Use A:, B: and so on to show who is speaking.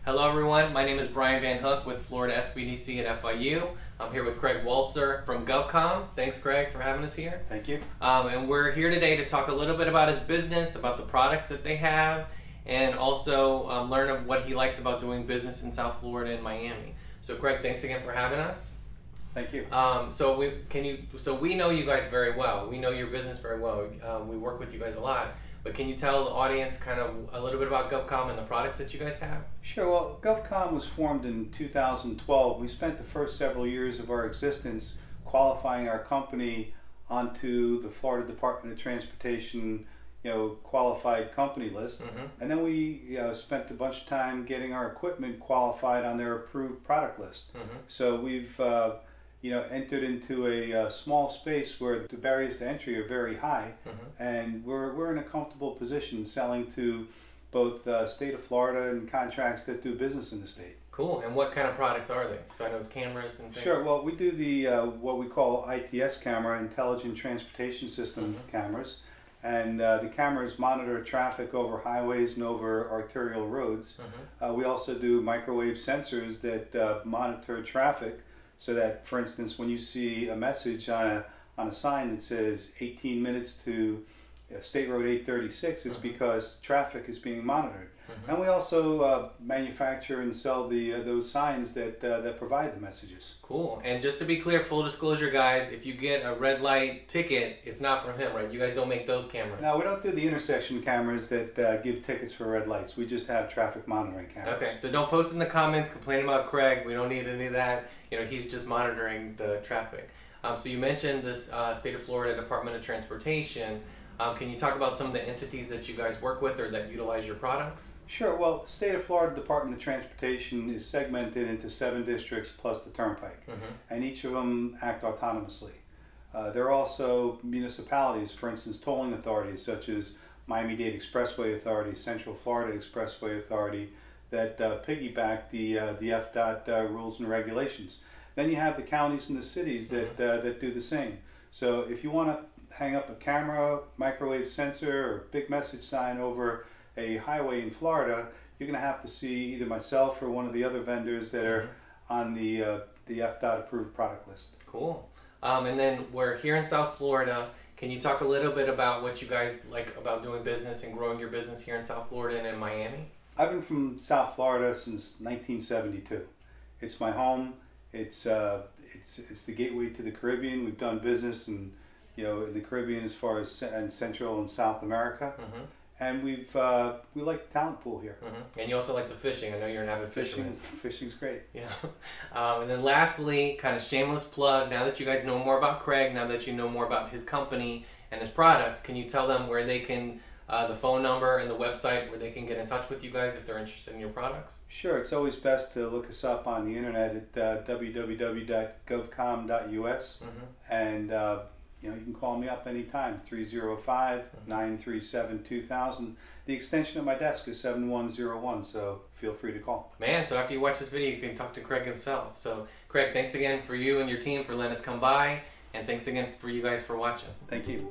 A: Hello everyone, my name is Brian Van Hook with Florida SBDC at FIU. I'm here with Craig Waltzer from GovComm. Thanks Craig for having us here.
B: Thank you.
A: And we're here today to talk a little bit about his business, about the products that they have, and also learn what he likes about doing business in South Florida and Miami. So Craig, thanks again for having us.
B: Thank you.
A: So we know you guys very well. We know your business very well. We work with you guys a lot. But can you tell the audience kind of a little bit about GovComm and the products that you guys have?
B: Sure. Well, GovComm was formed in 2012. We spent the first several years of our existence qualifying our company onto the Florida Department of Transportation, qualified company list.
A: Mm-hmm.
B: And then we spent a bunch of time getting our equipment qualified on their approved product list.
A: Mm-hmm.
B: So we've entered into a small space where the barriers to entry are very high,
A: Mm-hmm.
B: and we're in a comfortable position selling to both state of Florida and contracts that do business in the state.
A: Cool. And what kind of products are they? So I know it's cameras and things.
B: Sure. Well, we do the what we call ITS camera, Intelligent Transportation System
A: Mm-hmm.
B: cameras, and the cameras monitor traffic over highways and over arterial roads.
A: Mm-hmm.
B: We also do microwave sensors that monitor traffic, so that, for instance, when you see a message on a sign that says 18 minutes to State Road 836, it's
A: Mhm.
B: because traffic is being monitored.
A: Mhm.
B: And we also manufacture and sell those signs that provide the messages.
A: Cool. And just to be clear, full disclosure, guys, if you get a red light ticket, it's not from him, right? You guys don't make those cameras.
B: Now, we don't do the intersection cameras that give tickets for red lights. We just have traffic monitoring cameras.
A: Okay, so don't post in the comments complaining about Craig. We don't need any of that. He's just monitoring the traffic. So you mentioned this state of Florida Department of Transportation. Can you talk about some of the entities that you guys work with or that utilize your products?
B: Sure. Well, the state of Florida Department of Transportation is segmented into 7 districts plus the Turnpike,
A: Mm-hmm.
B: and each of them act autonomously. There are also municipalities, for instance, tolling authorities such as Miami-Dade Expressway Authority, Central Florida Expressway Authority, that piggyback the FDOT rules and regulations. Then you have the counties and the cities that do the same. So if you want to hang up a camera, microwave sensor, or big message sign over a highway in Florida, you're going to have to see either myself or one of the other vendors that are on the FDOT approved product list.
A: Cool. And then we're here in South Florida. Can you talk a little bit about what you guys like about doing business and growing your business here in South Florida and in Miami?
B: I've been from South Florida since 1972. It's my home. It's the gateway to the Caribbean. We've done business in the Caribbean as far as in Central and South America.
A: Mm-hmm.
B: And we like the talent pool here.
A: Mm-hmm. And you also like the fishing. I know you're an avid fisherman.
B: Fishing's great.
A: Yeah. And then lastly, kind of shameless plug, now that you guys know more about Craig, now that you know more about his company and his products, can you tell them where they can, the phone number and the website where they can get in touch with you guys if they're interested in your products?
B: Sure. It's always best to look us up on the internet at www.govcomm.us.
A: Mm-hmm.
B: And you can call me up anytime, 305-937-2000. The extension of my desk is 7101, so feel free to call.
A: Man, so after you watch this video, you can talk to Craig himself. So, Craig, thanks again for you and your team for letting us come by, and thanks again for you guys for watching.
B: Thank you.